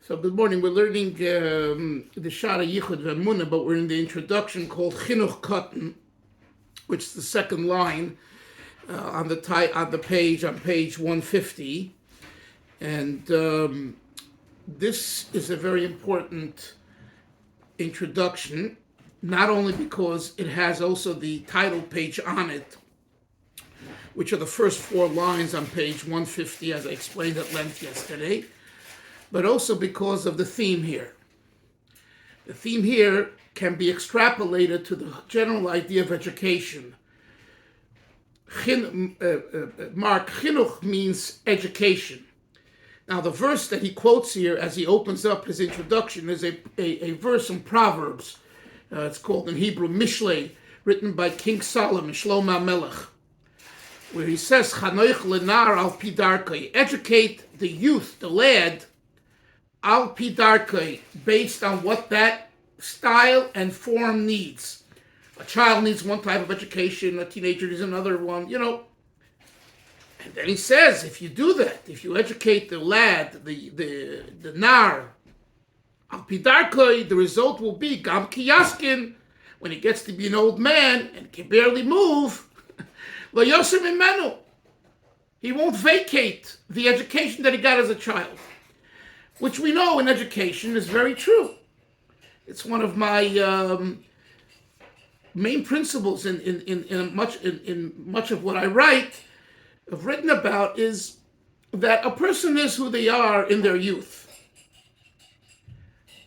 So good morning. We're learning the Shara Yichud V'Emunah, but we're in the introduction called Chinuch Katan, which is the second line on the page, on page 150. And this is a very important introduction, not only because it has also the title page on it, which are the first four lines on page 150, as I explained at length yesterday, but also because of the theme here. The theme here can be extrapolated to the general idea of education. Mark, chinuch means education. Now, the verse that he quotes here as he opens up his introduction is a verse in Proverbs. It's called in Hebrew Mishlei, written by King Solomon, Shlomo HaMelech, where he says, Chanoich lenar al pi darkei, educate the youth, the lad, al pi darkei, based on what that style and form needs. A child needs one type of education, a teenager needs another one, And then he says, if you do that, if you educate the lad, the nar, al pi darkei, the result will be gam ki yaskin, when he gets to be an old man and can barely move, lo yoser mimenu, he won't vacate the education that he got as a child, which we know in education is very true. It's one of my main principles in much of what I have written about, is that a person is who they are in their youth.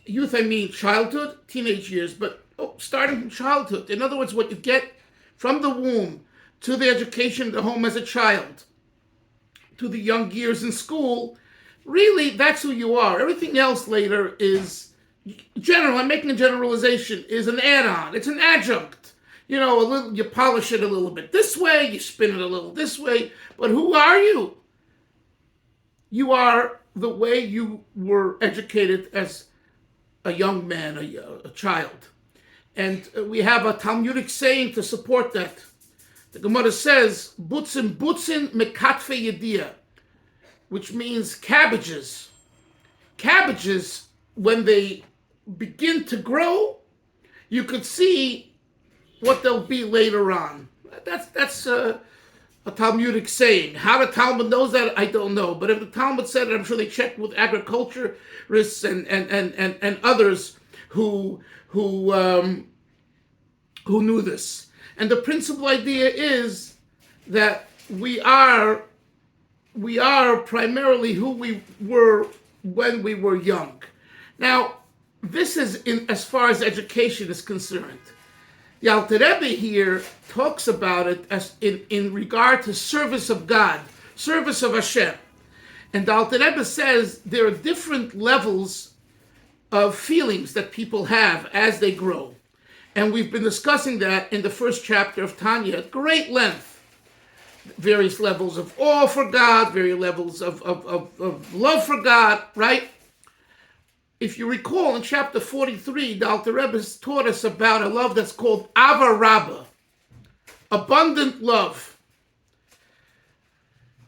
Youth, I mean childhood, teenage years, but starting from childhood. In other words, what you get from the womb to the education at the home as a child, to the young years in school, really, that's who you are. Everything else later is general. I'm making a generalization. Is an add-on. It's an adjunct. You polish it a little bit this way, you spin it a little this way. But who are you? You are the way you were educated as a young man, a child. And we have a Talmudic saying to support that. The Gemara says, "Butzin mekatfe yediyah," which means cabbages. Cabbages, when they begin to grow, you could see what they'll be later on. That's a Talmudic saying. How the Talmud knows that, I don't know. But if the Talmud said it, I'm sure they checked with agriculturists and others who knew this. And the principal idea is that we are primarily who we were when we were young. Now, this is as far as education is concerned. The Alter Rebbe here talks about it as in regard to service of God, service of Hashem. And the Alter Rebbe says there are different levels of feelings that people have as they grow. And we've been discussing that in the first chapter of Tanya at great length. Various levels of awe for God, various levels of love for God, right? If you recall, in chapter 43, the Alter Rebbe taught us about a love that's called Ava Rabbah, abundant love.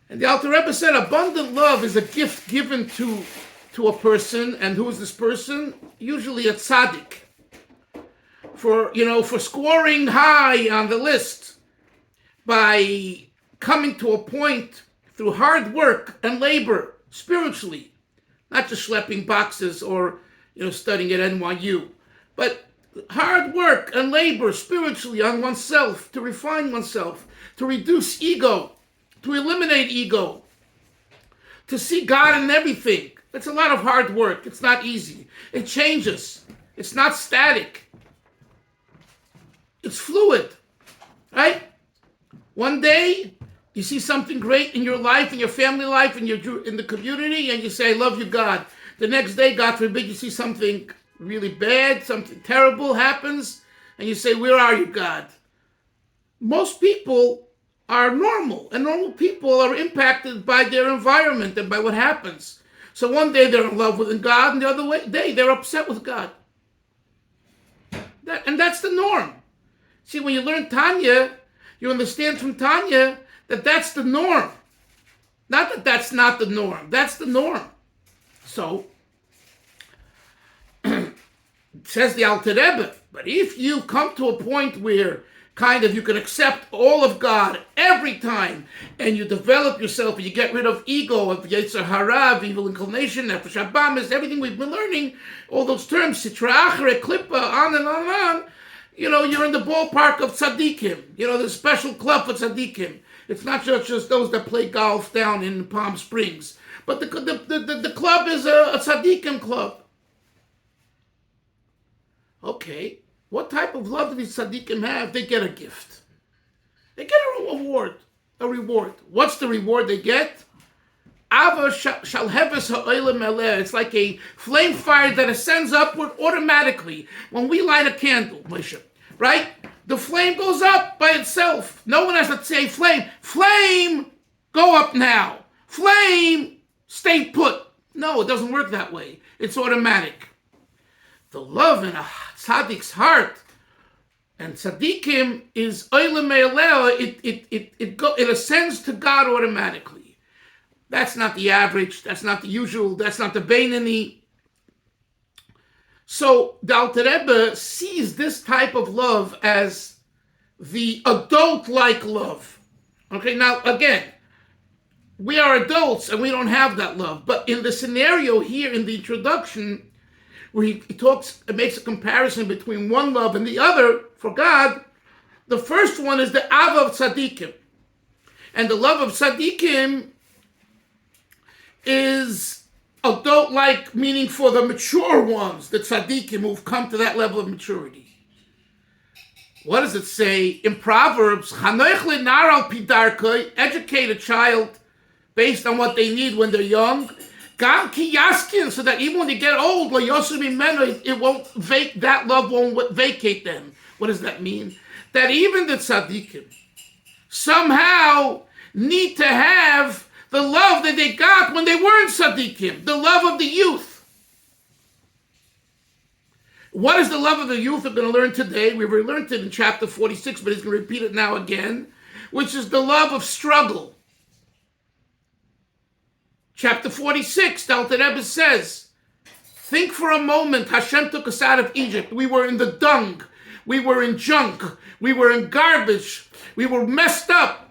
And the Alter Rebbe said abundant love is a gift given to a person. And who is this person? Usually a Tzaddik. For scoring high on the list by coming to a point through hard work and labor spiritually, not just schlepping boxes or studying at NYU, but hard work and labor spiritually on oneself, to refine oneself, to reduce ego, to eliminate ego, to see God in everything. It's a lot of hard work. It's not easy. It changes. It's not static. It's fluid, right? One day, you see something great in your life, in your family life, in the community, and you say, I love you, God. The next day, God forbid, you see something really bad, something terrible happens, and you say, where are you, God? Most people are normal, and normal people are impacted by their environment and by what happens. So one day they're in love with God, and the other day they're upset with God. And that's the norm. See, when you learn Tanya, you understand from Tanya that that's the norm. Not that that's not the norm. That's the norm. So says the Alter Rebbe, but if you come to a point where kind of you can accept all of God every time, and you develop yourself, and you get rid of ego, of Yetzer Hara, of evil inclination, Nefesh Habamis, everything we've been learning, all those terms, Sitra Achre, Klippa, on and on and on, you're in the ballpark of tzaddikim. There's a special club for tzaddikim. It's not just those that play golf down in Palm Springs. But the club is a tzaddikim club. Okay, what type of love do these tzaddikim have? They get a gift. They get a reward. What's the reward they get? Ava shalheves ha'olam eleh. It's like a flame fire that ascends upward automatically. When we light a candle, Moshe, right? The flame goes up by itself. No one has to say, flame, go up now. Flame, stay put. No, it doesn't work that way. It's automatic. The love in a tzaddik's heart and tzaddikim is olam eleh. It ascends to God automatically. That's not the average. That's not the usual. That's not the Beinani. So the Alter Rebbe sees this type of love as the adult-like love. Okay, now again, we are adults and we don't have that love. But in the scenario here in the introduction, where he makes a comparison between one love and the other for God, the first one is the Av of Tzaddikim. And the love of Tzaddikim is adult-like, meaning for the mature ones, the tzaddikim who've come to that level of maturity. What does it say in Proverbs? Educate a child based on what they need when they're young. So that even when they get old, it won't that love won't vacate them. What does that mean? That even the tzaddikim somehow need to have the love that they got when they weren't tzaddikim, the love of the youth. What is the love of the youth we're going to learn today? We already learned it in chapter 46, but he's going to repeat it now again, which is the love of struggle. Chapter 46, the Alter Rebbe says, think for a moment, Hashem took us out of Egypt. We were in the dung. We were in junk. We were in garbage. We were messed up.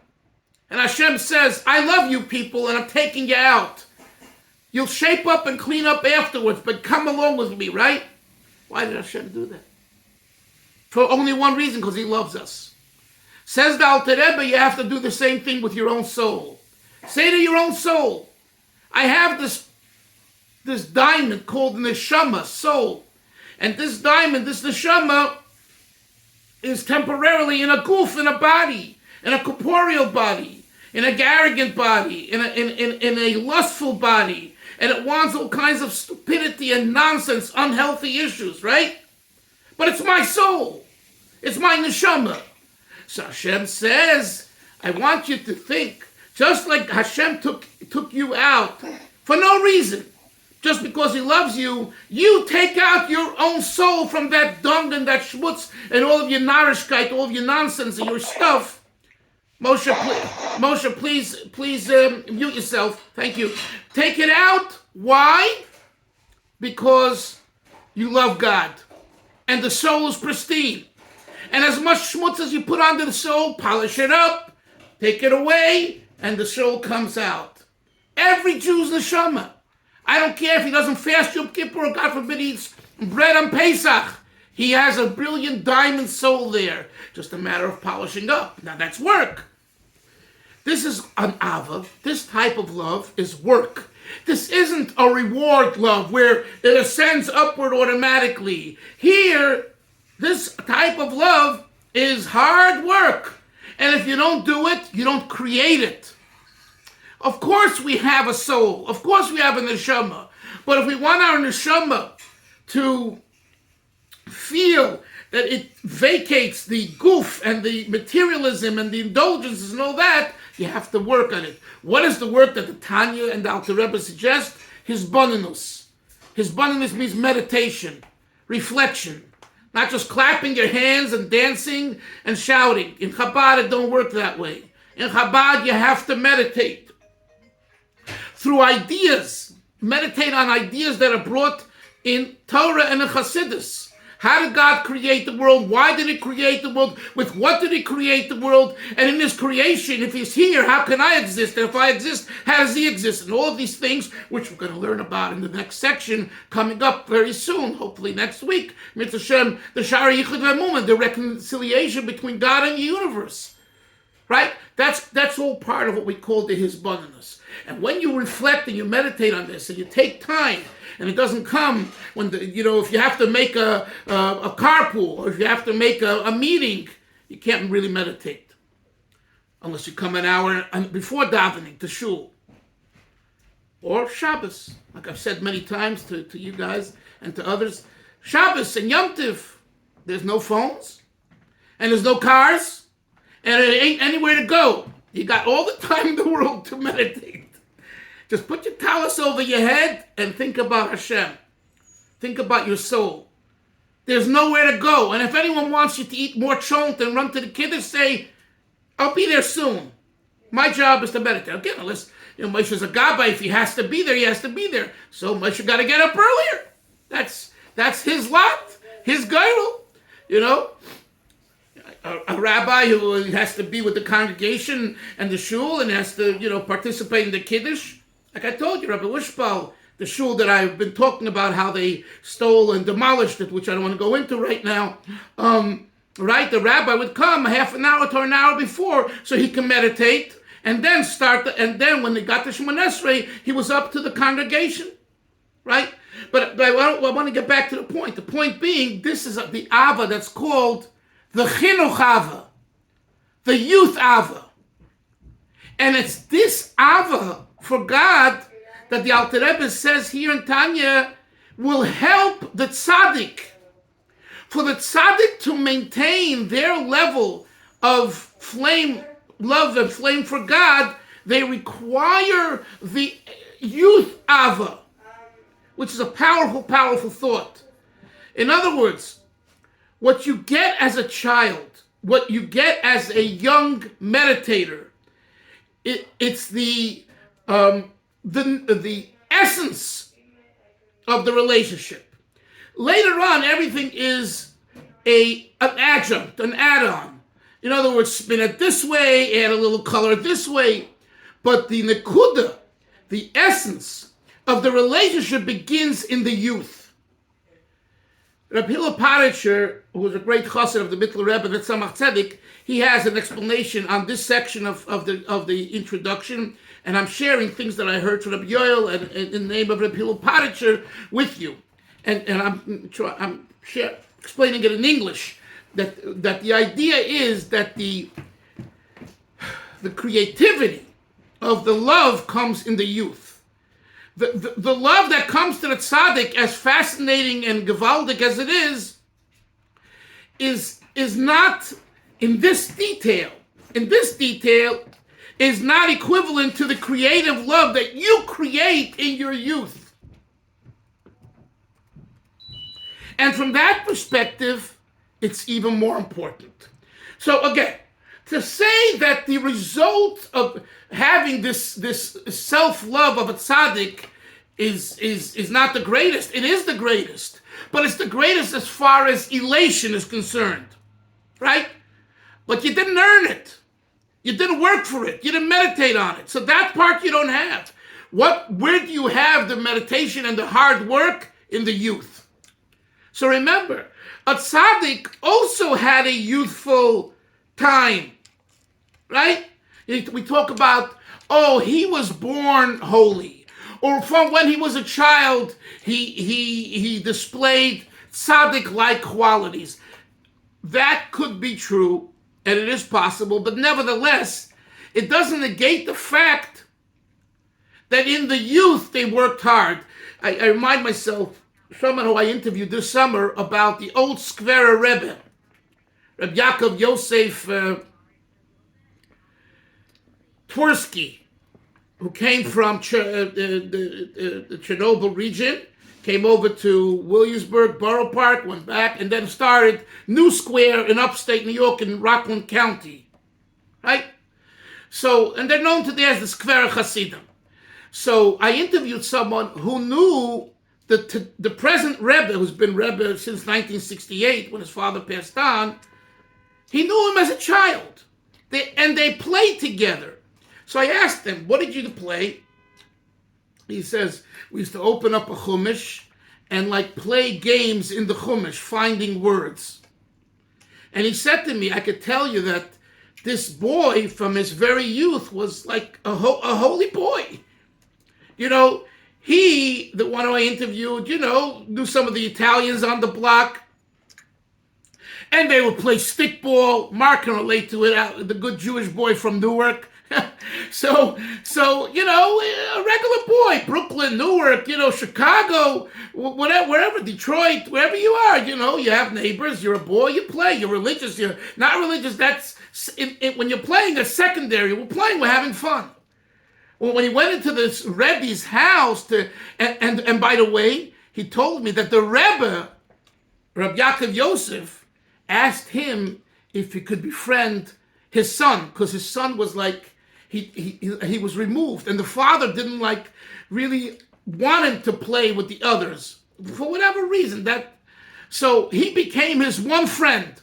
And Hashem says, I love you people and I'm taking you out. You'll shape up and clean up afterwards, but come along with me, right? Why did Hashem do that? For only one reason, because he loves us. Says the Alter Rebbe, you have to do the same thing with your own soul. Say to your own soul, I have this diamond called neshama, soul. And this diamond, this neshama, is temporarily in a goof, in a body, in a corporeal body, in a arrogant body, in a lustful body, and it wants all kinds of stupidity and nonsense, unhealthy issues, right? But it's my soul. It's my neshama. So Hashem says, I want you to think, just like Hashem took you out for no reason, just because he loves you, you take out your own soul from that dung and that schmutz and all of your narishkeit, all of your nonsense and your stuff. Moshe, please mute yourself. Thank you. Take it out. Why? Because you love God. And the soul is pristine. And as much schmutz as you put onto the soul, polish it up, take it away, and the soul comes out. Every Jew's neshama. I don't care if he doesn't fast Yom Kippur or God forbid he eats bread on Pesach. He has a brilliant diamond soul there. Just a matter of polishing up. Now that's work. This is an ava. This type of love is work. This isn't a reward love where it ascends upward automatically. Here, this type of love is hard work. And if you don't do it, you don't create it. Of course we have a soul. Of course we have a neshama. But if we want our neshama to feel that it vacates the goof and the materialism and the indulgences and all that, you have to work on it. What is the work that the Tanya and the Alter Rebbe suggest? Hisbonenus. Hisbonenus means meditation, reflection. Not just clapping your hands and dancing and shouting. In Chabad, it don't work that way. In Chabad, you have to meditate. Through ideas. Meditate on ideas that are brought in Torah and in Chassidus. How did God create the world? Why did he create the world? With what did he create the world? And in this creation, if he's here, how can I exist? And if I exist, how does he exist? And all of these things, which we're going to learn about in the next section, coming up very soon, hopefully next week. Mitzvah Shem, the Shara Yichud Ve'Mumen, the reconciliation between God and the universe. Right? That's all part of what we call the Hisbonenus. And when you reflect and you meditate on this and you take time, and it doesn't come when, if you have to make a carpool or if you have to make a meeting, you can't really meditate. Unless you come an hour before davening to shul. Or Shabbos. Like I've said many times to you guys and to others. Shabbos and Yom Tov, there's no phones. And there's no cars. And it ain't anywhere to go. You got all the time in the world to meditate. Just put your talus over your head and think about Hashem. Think about your soul. There's nowhere to go. And if anyone wants you to eat more chont and run to the kiddush, say, I'll be there soon. My job is to meditate. Again, unless Moshe's a gabbai. If he has to be there, he has to be there. So Moshe got to get up earlier. That's his lot, his girdle, A rabbi who has to be with the congregation and the shul and has to, participate in the kiddush. Like I told you, Rabbi Wishpal, the shul that I've been talking about, how they stole and demolished it, which I don't want to go into right now. Right, the rabbi would come a half an hour to an hour before so he can meditate and then and then when they got to Shemoneh Esrei, he was up to the congregation. Right? But I want to get back to the point. The point being, this is the Ava that's called the Chinuch Ava, the youth Ava. And it's this Ava for God that the Alter Rebbe says here in Tanya will help the Tzaddik. For the Tzaddik to maintain their level of flame, love and flame for God, they require the youth Ava, which is a powerful, powerful thought. In other words, what you get as a child, what you get as a young meditator, it's the essence of the relationship. Later on, everything is an adjunct, an add-on. In other words, spin it this way, add a little color this way. But the nekuda, the essence of the relationship begins in the youth. Rabbi Hillel Paritcher, who was a great chassid of the Mittler Rebbe, the Tzemach Tzedek, he has an explanation on this section of the introduction, and I'm sharing things that I heard from Rabbi Yoel and in the name of Rabbi Hillel Paritcher with you, and I'm explaining it in English. That the idea is that the creativity of the love comes in the youth. The love that comes to the tzaddik, as fascinating and gewaldic as it is not in this detail. In this detail is not equivalent to the creative love that you create in your youth. And from that perspective, it's even more important. So again, to say that the result of having this self-love of a tzaddik is not the greatest. It is the greatest. But it's the greatest as far as elation is concerned. Right? But you didn't earn it. You didn't work for it. You didn't meditate on it. So that part you don't have. Where do you have the meditation and the hard work? In the youth. So remember, a tzaddik also had a youthful time. Right? We talk about, he was born holy. Or from when he was a child, he displayed tzaddik-like qualities. That could be true, and it is possible, but nevertheless, it doesn't negate the fact that in the youth they worked hard. I remind myself, someone who I interviewed this summer about the old Skwerer Rebbe, Rabbi Yaakov Yosef Tversky, who came from the Chernobyl region, came over to Williamsburg Borough Park, went back, and then started New Square in upstate New York in Rockland County, right? So, and they're known today as the Skwerer Hasidim. So I interviewed someone who knew the present Rebbe, who's been Rebbe since 1968 when his father passed on, he knew him as a child. They played together. So I asked him, what did you play? He says, we used to open up a chumash and play games in the chumash, finding words. And he said to me, I could tell you that this boy from his very youth was like a holy boy. He, the one who I interviewed, knew some of the Italians on the block. And they would play stickball. Mark can relate to it, the good Jewish boy from Newark. So a regular boy, Brooklyn, Newark, Chicago, wherever, Detroit, wherever you are, you have neighbors, you're a boy, you play, you're religious, you're not religious. That's, when you're playing a secondary, we're having fun. Well, when he went into this Rebbe's house, and by the way, he told me that the Rebbe, Rabbi Yaakov Yosef, asked him if he could befriend his son, because his son was he was removed, and the father didn't really want him to play with the others for whatever reason. So he became his one friend.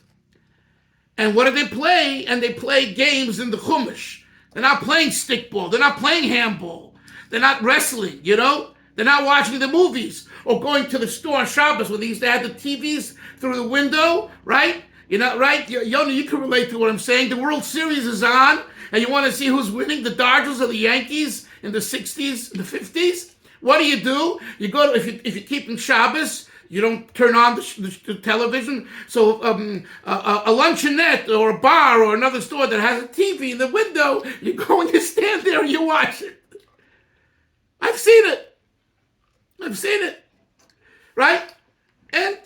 And what did they play? And they play games in the Chumash. They're not playing stickball. They're not playing handball. They're not wrestling. They're not watching the movies or going to the store on Shabbos where they used to have the TVs through the window, right? Right? Yoni, you can relate to what I'm saying. The World Series is on, and you want to see who's winning, the Dodgers or the Yankees in the 60s, the 50s. What do? You go to, if you're keeping Shabbos, you don't turn on the television. So a luncheonette or a bar or another store that has a TV in the window, you go and you stand there and you watch it. I've seen it. Right? And,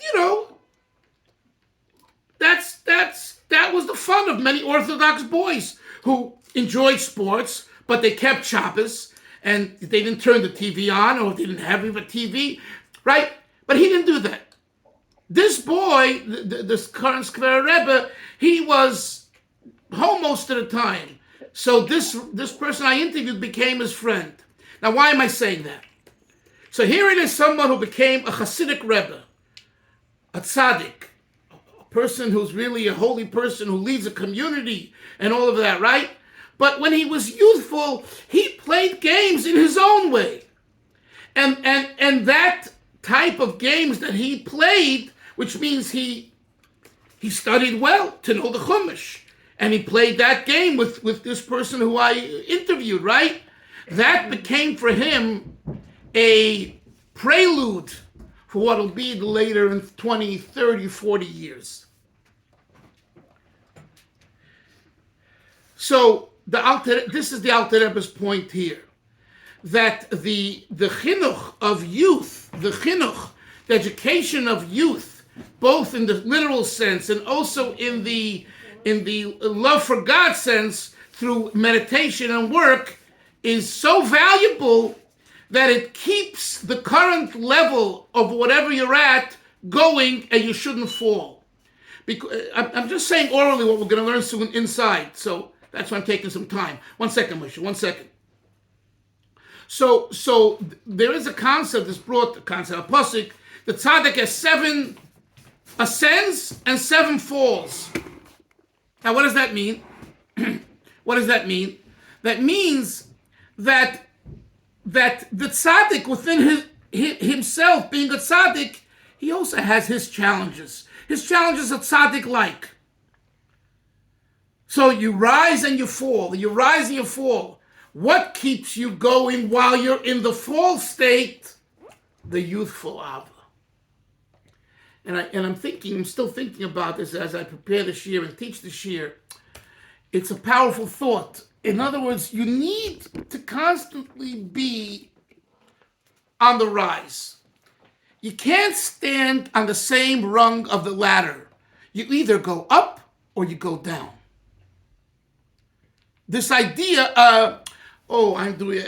that was the fun of many Orthodox boys who enjoyed sports, but they kept Shabbos, and they didn't turn the TV on, or they didn't have even a TV, right? But he didn't do that. This boy, this current Skwerer Rebbe, he was home most of the time. So this person I interviewed became his friend. Now, why am I saying that? So here it is, someone who became a Hasidic Rebbe, a Tzaddik, a person who's really a holy person who leads a community and all of that, right? But when he was youthful, he played games in his own way. And that type of games that he played, which means he studied well to know the Chumash. And he played that game with this person who I interviewed, right? That became for him a prelude for what will be later in 20, 30, 40 years. So this is the Alter Rebbe's point here, that the chinuch of youth, the education of youth, both in the literal sense and also in the love for God sense through meditation and work, is so valuable that it keeps the current level of whatever you're at going, and you shouldn't fall. Because I'm just saying orally what we're going to learn soon inside. So that's why I'm taking some time. 1 second, Moshe, 1 second. So there is a concept that's brought, the concept of Pasuk. The Tzaddik has 7 ascends and 7 falls. Now, what does that mean? What does that mean? That means that the Tzaddik within himself, being a Tzaddik, he also has his challenges. His challenges are Tzaddik-like. So you rise and you fall. You rise and you fall. What keeps you going while you're in the fall state? The youthful Ava. And I'm still thinking about this as I prepare the shir and teach the shir. It's a powerful thought. In other words, you need to constantly be on the rise. You can't stand on the same rung of the ladder. You either go up or you go down. This idea, I'm doing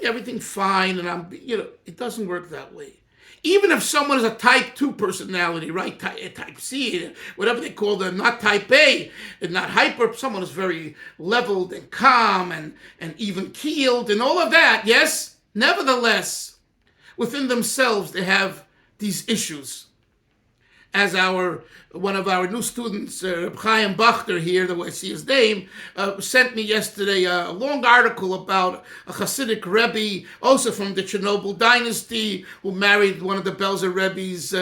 everything fine, and it doesn't work that way. Even if someone is a type 2 personality, right? Type C, whatever they call them, not type A, and not hyper, someone is very leveled and calm and even keeled and all of that, yes? Nevertheless, within themselves, they have these issues. As one of our new students, Rabbi Chaim Dalfin here, the way I see his name, sent me yesterday a long article about a Hasidic Rebbe, also from the Chernobyl dynasty, who married one of the Belzer Rebbe's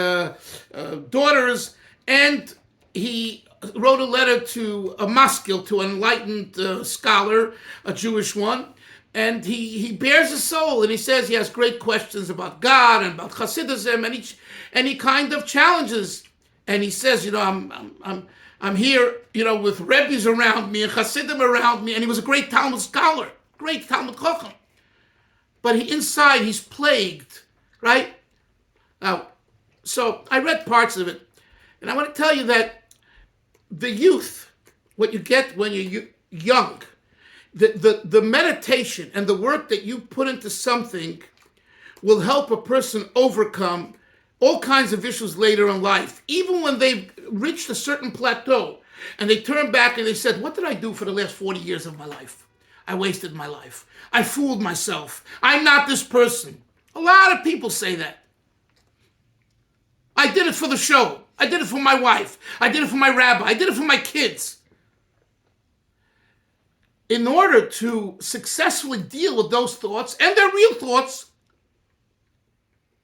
daughters, and he wrote a letter to a maskil, to an enlightened scholar, a Jewish one, and he bears his soul, and he says he has great questions about God and about Hasidism, and he kind of challenges, and he says, I'm here, with Rebbes around me and Hasidim around me, and he was a great Talmud scholar, great Talmud Chacham, but inside he's plagued, right? Now, so I read parts of it, and I want to tell you that the youth, what you get when you're young, the meditation and the work that you put into something will help a person overcome all kinds of issues later in life. Even when they've reached a certain plateau and they turn back and they said, what did I do for the last 40 years of my life? I wasted my life. I fooled myself. I'm not this person. A lot of people say that. I did it for the show. I did it for my wife. I did it for my rabbi. I did it for my kids. In order to successfully deal with those thoughts, and they're real thoughts,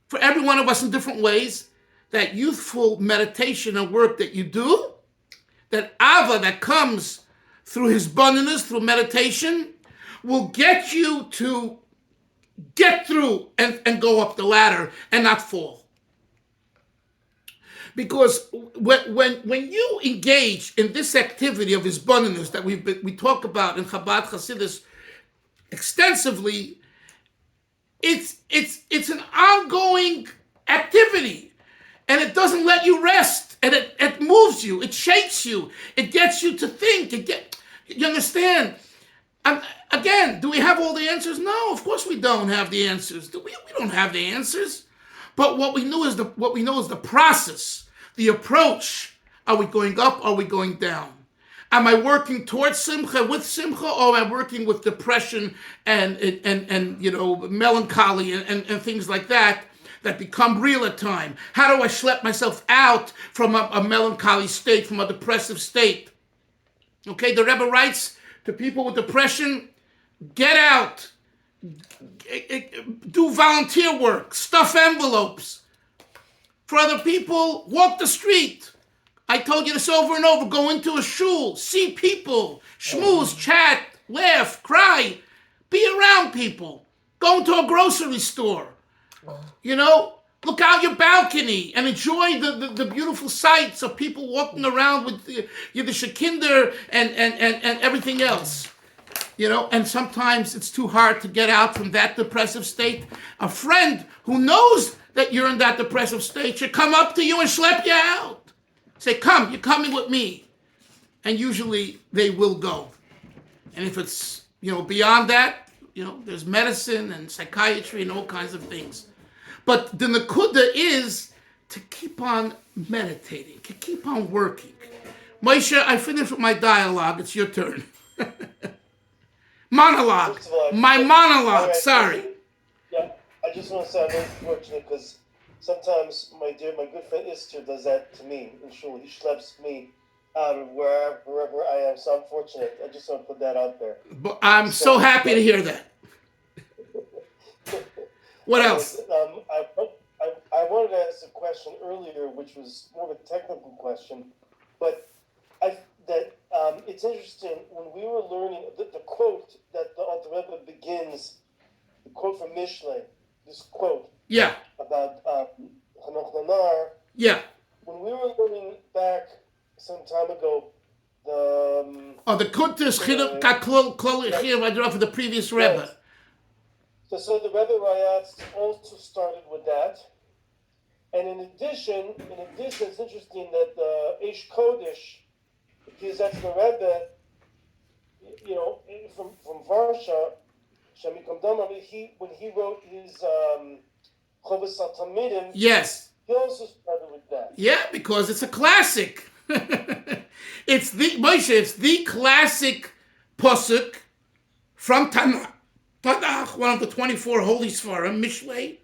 for every one of us in different ways, that youthful meditation and work that you do, that ava that comes through his abundance, through meditation, will get you to get through and go up the ladder and not fall. Because when you engage in this activity of his abundance that we talk about in Chabad Hasidus extensively, it's an ongoing activity, and it doesn't let you rest, and it moves you, it shakes you, it gets you to think. You understand? Again, do we have all the answers? No, of course we don't have the answers. We don't have the answers. But what we know is the process, the approach. Are we going up? Are we going down? Am I working towards simcha, with simcha, or am I working with depression and melancholy and things like that become real at time? How do I schlep myself out from a melancholy state, from a depressive state? Okay, the Rebbe writes to people with depression, get out, do volunteer work, stuff envelopes. For other people, walk the street. I told you this over and over. Go into a shul, see people, schmooze, chat, laugh, cry, be around people. Go into a grocery store. Look out your balcony and enjoy the beautiful sights of people walking around with the Kinder and everything else. And sometimes it's too hard to get out from that depressive state. A friend who knows that you're in that depressive state should come up to you and schlep you out. Say, come, you're coming with me. And usually they will go. And if it's, beyond that, there's medicine and psychiatry and all kinds of things. But the nakuda is to keep on meditating, to keep on working. Moshe, I finished with my dialogue. It's your turn. Monologue. My monologue, sorry. Yeah, I just want to say I'm very fortunate because sometimes my good friend Esther does that to me in shul. He schleps me out of wherever I am. So I'm fortunate. I just want to put that out there. But I'm so happy to hear that. What else? I wanted to ask a question earlier, which was more of a technical question, but it's interesting when we were learning the quote that the Alter Rebbe begins, the quote from Mishlei, this quote. Yeah. About Hanoch Nanar. Yeah. When we were learning back some time ago, the Kuntis Chinuch Kaklol Klol for the previous Rebbe. So the Rebbe Rayatz also started with that. And in addition, it's interesting that the Eish Kodesh, because that's the Rebbe, from Varsha, Shemikom Damar, when he wrote his Chovas HaTalmidim, yes, he also started with that. Yeah, because it's a classic. It's the classic posuk from Tanakh, one of the 24 holy Sfarim, Mishlei,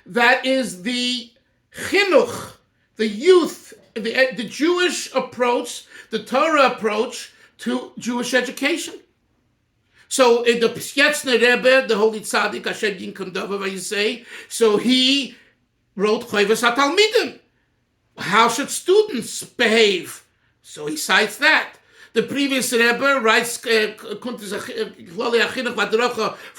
that is the chinuch, the youth, the Jewish approach, the Torah approach to Jewish education. So in the Skwerer Rebbe, the holy Tzaddik, Hashem Yinkum Davav, you say, so he wrote Choivas HaTalmidim. How should students behave? So he cites that. The previous Rebbe writes for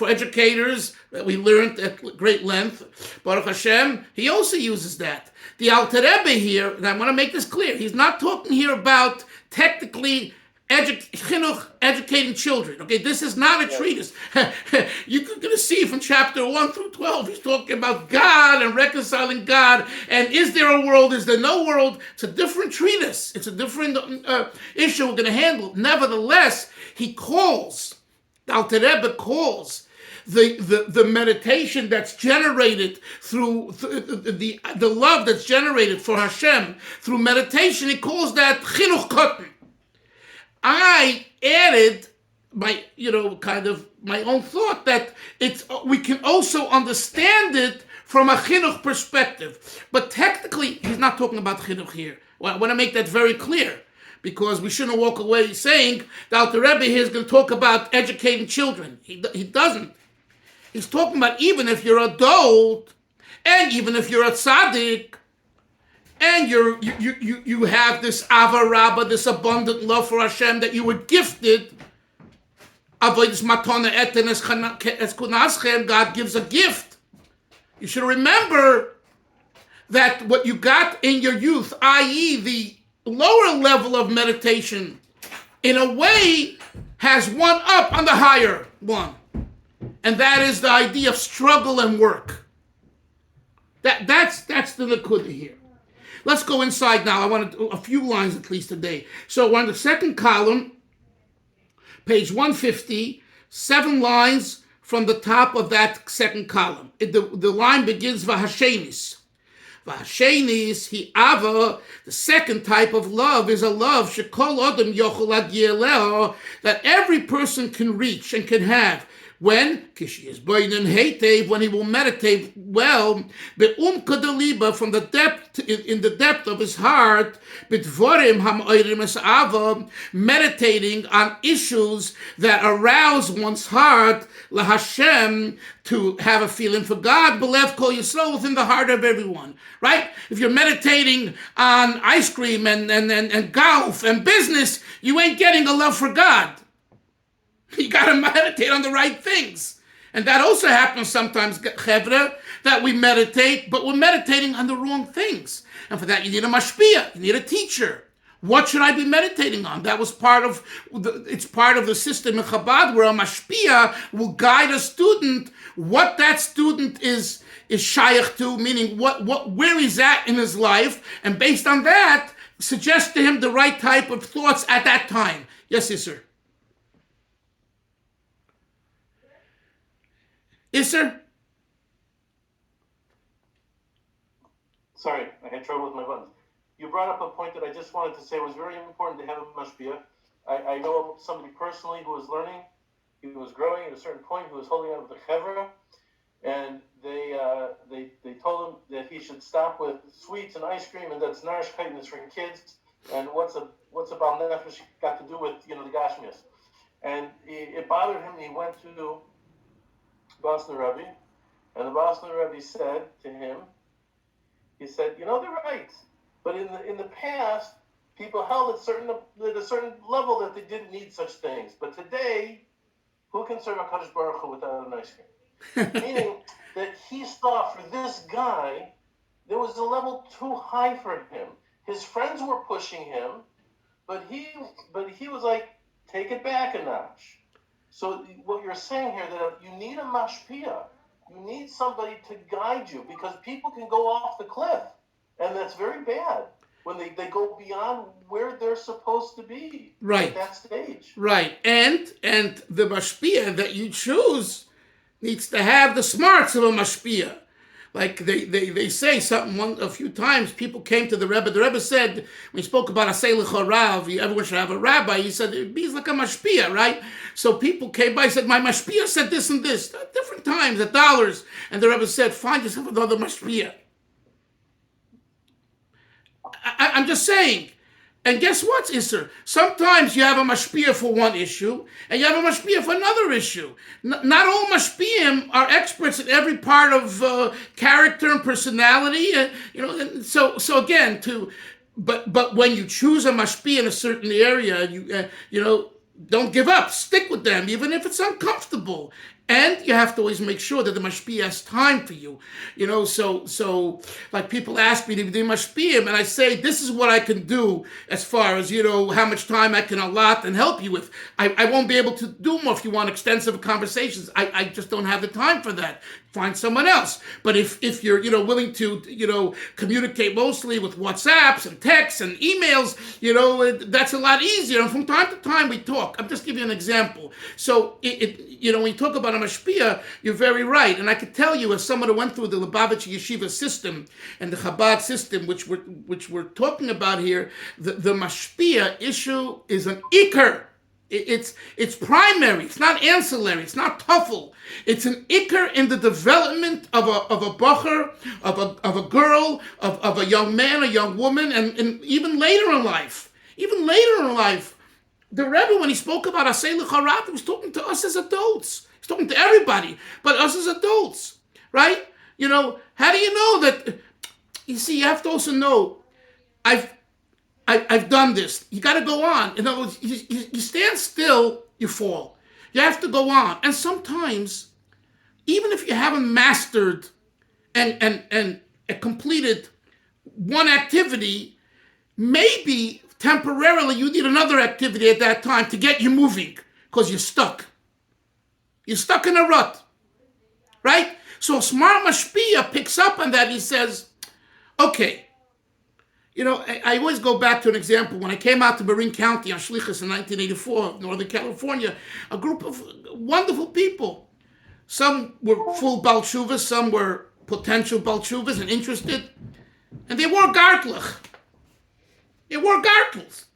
educators that we learned at great length. Baruch Hashem, he also uses that. The Alter Rebbe here, and I want to make this clear, he's not talking here about technically educating children. Okay, this is not a treatise. You're going to see from chapter 1 through 12, he's talking about God and reconciling God. And is there a world? Is there no world? It's a different treatise. It's a different issue we're going to handle. Nevertheless, the Alter Rebbe calls the meditation that's generated through the love that's generated for Hashem through meditation, he calls that chinuch kotten. I added my own thought that we can also understand it from a chinuch perspective. But technically, he's not talking about chinuch here. Well, I want to make that very clear, because we shouldn't walk away saying the Alter Rebbe here is going to talk about educating children. He doesn't. He's talking about even if you're adult, and even if you're a tzaddik, and you have this ava rabba, this abundant love for Hashem that you were gifted. Avodas matana eten es kunaschem. God gives a gift. You should remember that what you got in your youth, i.e., the lower level of meditation, in a way has one up on the higher one, and that is the idea of struggle and work. That's the nakuda here. Let's go inside now. I want to do a few lines at least today. So we're on the second column, page 150, 7 lines from the top of that second column. The line begins V'hashenis. V'hashenis, hi'ava, the second type of love is a love shekol odom yochol lagia leho, that every person can reach and can have. When when he will meditate well, from the depth, in the depth of his heart, meditating on issues that arouse one's heart, Hashem, to have a feeling for God, belev kol yisrael, within the heart of everyone. Right? If you're meditating on ice cream and golf and business, you ain't getting a love for God. You got to meditate on the right things. And that also happens sometimes, chevra, that we meditate, but we're meditating on the wrong things. And for that, you need a mashpia, you need a teacher. What should I be meditating on? That was part of the system in Chabad, where a mashpia will guide a student, what that student is shaykh to, meaning where he's at in his life, and based on that, suggest to him the right type of thoughts at that time. Yes, sir. Yes, sir? Sorry, I had trouble with my buttons. You brought up a point that I just wanted to say was very important to have a mashpia. I know somebody personally who was learning. He was growing at a certain point. He was holding on to the chevra, and they told him that he should stop with sweets and ice cream, and that's nourish kindness for kids. And what's a bal nefesh got to do with the gashmias? And it bothered him. He went to Skwerer Rebbe, and the Skwerer Rebbe said to him, he said, they're right, but in the past, people held at a certain level that they didn't need such things. But today, who can serve a Kadosh Baruch Hu without an ice cream? Meaning that he saw for this guy, there was a level too high for him. His friends were pushing him, but he was like, take it back a notch. So what you're saying here, that you need a mashpia, you need somebody to guide you, because people can go off the cliff, and that's very bad when they go beyond where they're supposed to be at that stage. Right, and the mashpia that you choose needs to have the smarts of a mashpia. like they say something a few times. People came to the Rebbe. The Rebbe said, when he spoke about Asay L'Chorav, everyone should have a rabbi. He said, it means like a mashpia, right? So people came by and said, my mashpia said this and this, at different times, at dollars. And the Rebbe said, find yourself another mashpia. I'm just saying. And guess what, Isser? Sometimes you have a mashpia for one issue, and you have a mashpia for another issue. Not all mashpiim are experts in every part of character and personality. And so again, but when you choose a mashpia in a certain area, you don't give up. Stick with them, even if it's uncomfortable. And you have to always make sure that the mashpia has time for you. So like people ask me to do mashpiyim, and I say, this is what I can do as far as, how much time I can allot and help you with. I won't be able to do more if you want extensive conversations. I just don't have the time for that. Find someone else. But if you're, willing to, communicate mostly with WhatsApps and texts and emails, that's a lot easier. And from time to time we talk. I'm just giving you an example. So when you talk about a mashpia, you're very right. And I could tell you, as someone who went through the Lubavitch Yeshiva system and the Chabad system, which we're talking about here, the mashpia issue is an ikar. It's primary. It's not ancillary. It's not tuffle. It's an ikar in the development of a bacher, of a girl, of a young man, a young woman, and even later in life. Even later in life, the Rebbe, when he spoke about Asay L'Chorav, he was talking to us as adults. He's talking to everybody, but us as adults, right? How do you know that? You see, you have to also know, I've done this. You got to go on. In other words, you stand still, you fall. You have to go on. And sometimes, even if you haven't mastered and completed one activity, maybe temporarily you need another activity at that time to get you moving because you're stuck. You're stuck in a rut, right? So a smart mashpia picks up on that. He says, okay, I always go back to an example. When I came out to Marin County on Shlichus in 1984, Northern California, a group of wonderful people. Some were full Baal Tshuvas, some were potential Baal Tshuvas and interested. And they wore gartlach. They wore gartels.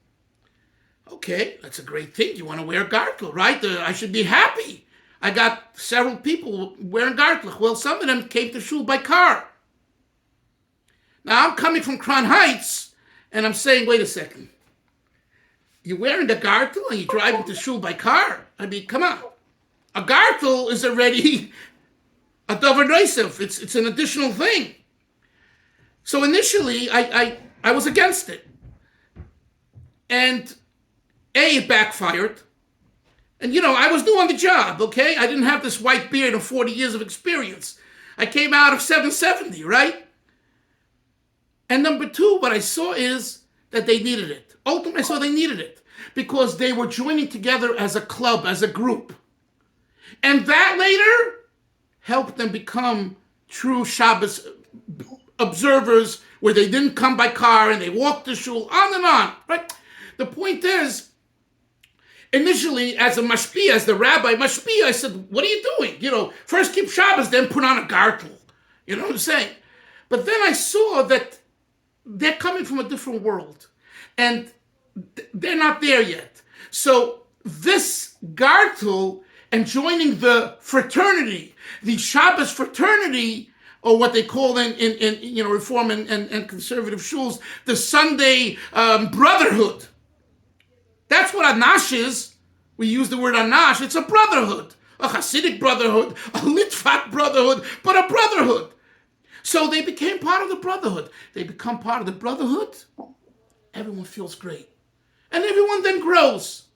Okay, that's a great thing. You want to wear gartel, right? I should be happy. I got several people wearing gartlach. Well, some of them came to shul by car. Now, I'm coming from Crown Heights, and I'm saying, wait a second. You're wearing the gartel and you're driving to shul by car? I mean, come on. A gartel is already a davar nosev. It's an additional thing. So initially, I was against it. And it backfired. And, I was doing the job, okay? I didn't have this white beard and 40 years of experience. I came out of 770, right? And number two, what I saw is that they needed it. Ultimately, I saw they needed it because they were joining together as a club, as a group. And that later helped them become true Shabbos observers where they didn't come by car and they walked to shul, on and on, right? The point is, initially, as a mashpia, as the rabbi mashpia, I said, what are you doing? First keep Shabbos, then put on a gartel. You know what I'm saying? But then I saw that they're coming from a different world. And they're not there yet. So this gartel and joining the fraternity, the Shabbos fraternity, or what they call in Reform and conservative shuls, the Sunday brotherhood. That's what Anash is. We use the word Anash. It's a brotherhood. A Hasidic brotherhood, a Litvak brotherhood, but a brotherhood. So they became part of the brotherhood. They become part of the brotherhood. Everyone feels great. And everyone then grows.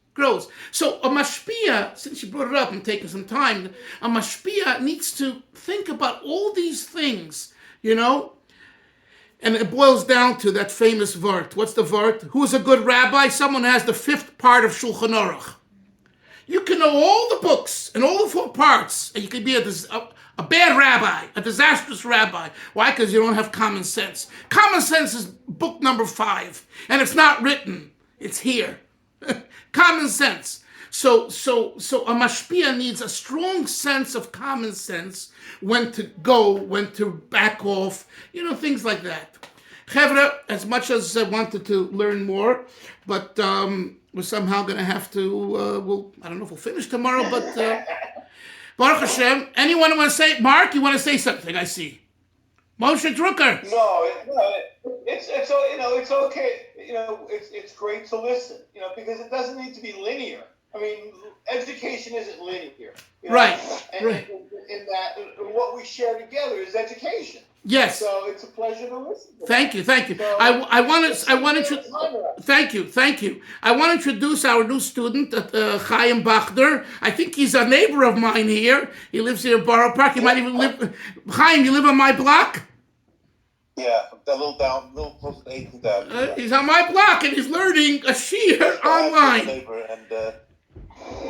So a mashpia, since you brought it up, I'm taking some time, a mashpia needs to think about all these things, And it boils down to that famous vart. What's the vart? Who's a good rabbi? Someone has the fifth part of Shulchan Aruch. You can know all the books and all the four parts, and you can be a bad rabbi, a disastrous rabbi. Why? Because you don't have common sense. Common sense is book number 5, and it's not written. It's here. Common sense. So a mashpia needs a strong sense of common sense, when to go, when to back off, things like that. Chevra, as much as I wanted to learn more, but we're somehow going to have to, I don't know if we'll finish tomorrow, but Baruch Hashem, anyone want to say, Mark, you want to say something, I see. Moshe Drucker. No, it's okay. It's great to listen. Because it doesn't need to be linear. I mean, education isn't linear. Right. And in that, what we share together is education. Yes. So it's a pleasure to listen to. Thank you. So I want to. Thank you. I want to introduce our new student, Chaim Bachder. I think he's a neighbor of mine here. He lives here in Borough Park. He might even live. Chaim, you live on my block? Yeah, a little close to 18,000. He's on my block and he's learning a shiur online.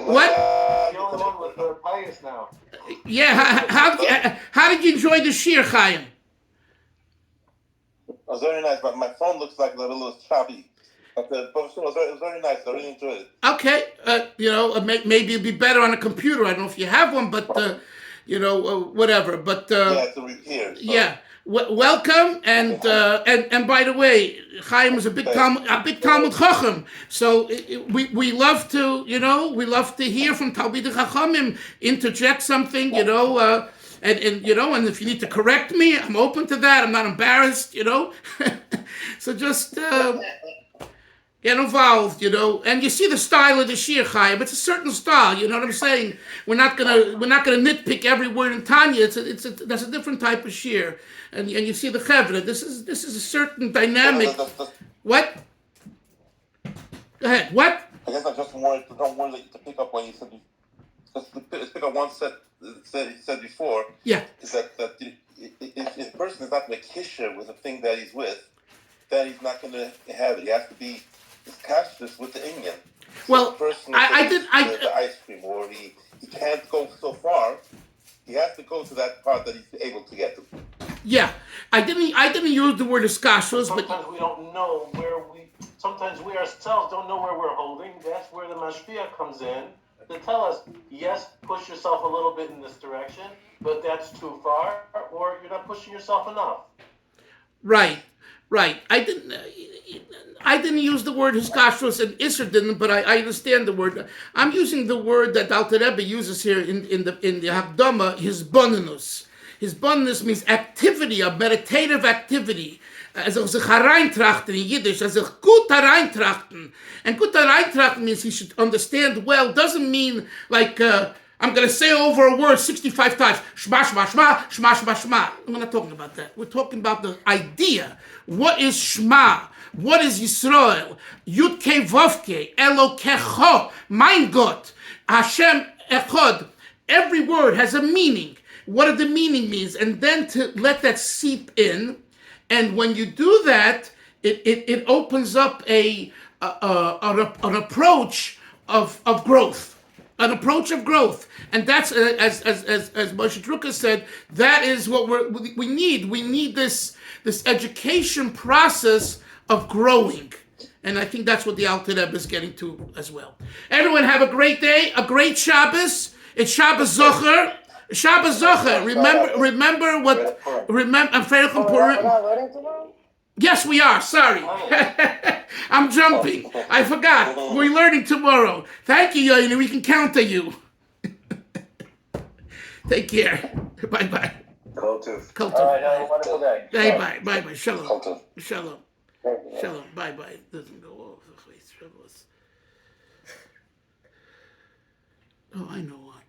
What? The only one with pious now. Yeah. How did you enjoy the shiur, Chaim? It was very nice, but my phone looks like a little choppy. But it was very nice. I really enjoyed it. Okay, maybe it'd be better on a computer. I don't know if you have one, but whatever. But yeah, it's a repair. So. Yeah, welcome, and by the way, Chaim is a big Talmud Chacham. So we love to hear from Talmidei Chachamim, interject something, And and if you need to correct me, I'm open to that. I'm not embarrassed, So just get involved, And you see the style of the shiur, Chaim. It's a certain style, you know what I'm saying? We're not gonna nitpick every word in Tanya. That's a different type of shiur, and you see the chevra. This is a certain dynamic. What? Go ahead. What? I guess I just wanted to pick up when you said. Just pick up one said before. Yeah. Is that if a person is not mekisher with the thing that he's with, then he's not going to have it. He has to be cautious with the inyan. Well, the person the ice cream, or he can't go so far. He has to go to that part that he's able to get to. Yeah, I didn't use the word iskashos, but sometimes we don't know sometimes we ourselves don't know where we're holding. That's where the mashpia comes in to tell us, yes, push yourself a little bit in this direction, but that's too far, or you're not pushing yourself enough. Right. I didn't use the word hiskashros, and Isser didn't, but I understand the word. I'm using the word that Alter Rebbe uses here in the Hakdama, hisbonenus. Hisbonenus means activity, a meditative activity. Also sich hereintrachten in Yiddish, also gut hereintrachten. And gut hereintrachten means he should understand well. Doesn't mean like I'm going to say over a word 65 times. Shma, shma, shma, shma, shma, shma. We're not talking about that. We're talking about the idea. What is Shma? What is Yisrael? Yud Kei Vav Kei, Elokecho, mein Gott, Hashem Echad. Every word has a meaning. What the meaning means, and then to let that seep in. And when you do that, it opens up an approach of growth, and that's as Moshe Drucker said. That is what we need. We need this education process of growing, and I think that's what the Alter Rebbe is getting to as well. Everyone have a great day, a great Shabbos. It's Shabbos Zocher. Shabbos Zocher. Remember. I'm afraid of Purim. Yes, we are. Sorry. I'm jumping. I forgot. We're learning tomorrow. Thank you, Yoini. We can count on you. Take care. Bye-bye. All right, have a wonderful day. Bye-bye. Shalom. Bye-bye. Doesn't go off. Oh, I know why.